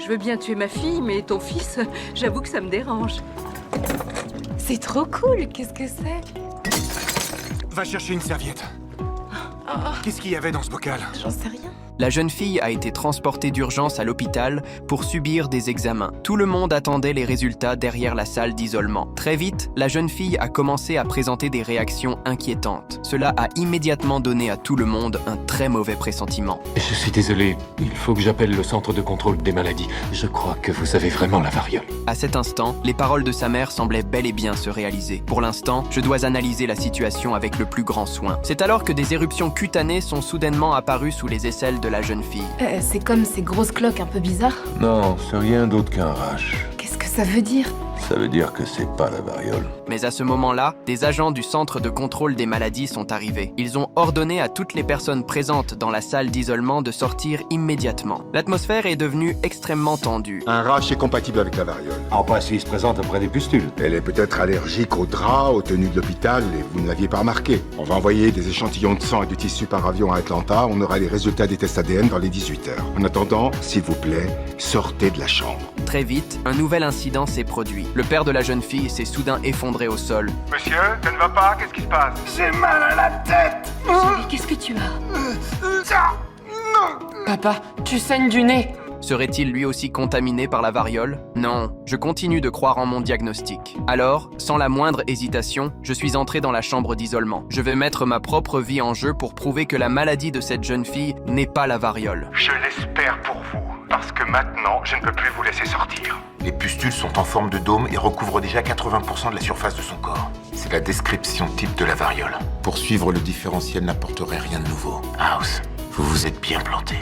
Je veux bien tuer ma fille, mais ton fils, j'avoue que ça me dérange. C'est trop cool, qu'est-ce que c'est? Va chercher une serviette. Qu'est-ce qu'il y avait dans ce bocal? J'en sais rien. La jeune fille a été transportée d'urgence à l'hôpital pour subir des examens. Tout le monde attendait les résultats derrière la salle d'isolement. Très vite, la jeune fille a commencé à présenter des réactions inquiétantes. Cela a immédiatement donné à tout le monde un très mauvais pressentiment. Je suis désolé, il faut que j'appelle le centre de contrôle des maladies. Je crois que vous avez vraiment la variole. À cet instant, les paroles de sa mère semblaient bel et bien se réaliser. Pour l'instant, je dois analyser la situation avec le plus grand soin. C'est alors que des éruptions cutanées sont soudainement apparues sous les aisselles de la jeune fille. C'est comme ces grosses cloques un peu bizarres. Non, c'est rien d'autre qu'un rash. Qu'est-ce que ça veut dire? Ça veut dire que c'est pas la variole. Mais à ce moment-là, des agents du centre de contrôle des maladies sont arrivés. Ils ont ordonné à toutes les personnes présentes dans la salle d'isolement de sortir immédiatement. L'atmosphère est devenue extrêmement tendue. Un rash est compatible avec la variole. En pas s'il se présente auprès des pustules. Elle est peut-être allergique aux draps, aux tenues de l'hôpital, et vous ne l'aviez pas remarqué. On va envoyer des échantillons de sang et de tissu par avion à Atlanta. On aura les résultats des tests ADN dans les 18 heures. En attendant, s'il vous plaît, sortez de la chambre. Très vite, un nouvel incident s'est produit. Le père de la jeune fille s'est soudain effondré au sol. Monsieur, ça ne va pas? Qu'est-ce qui se passe? J'ai mal à la tête. Chérie, qu'est-ce que tu as? Papa, tu saignes du nez. Serait-il lui aussi contaminé par la variole? Non, je continue de croire en mon diagnostic. Alors, sans la moindre hésitation, je suis entré dans la chambre d'isolement. Je vais mettre ma propre vie en jeu pour prouver que la maladie de cette jeune fille n'est pas la variole. Je l'espère pour vous, parce que maintenant, je ne peux plus vous laisser sortir. Les pustules sont en forme de dôme et recouvrent déjà 80% de la surface de son corps. C'est la description type de la variole. Poursuivre le différentiel n'apporterait rien de nouveau. House, vous vous êtes bien planté.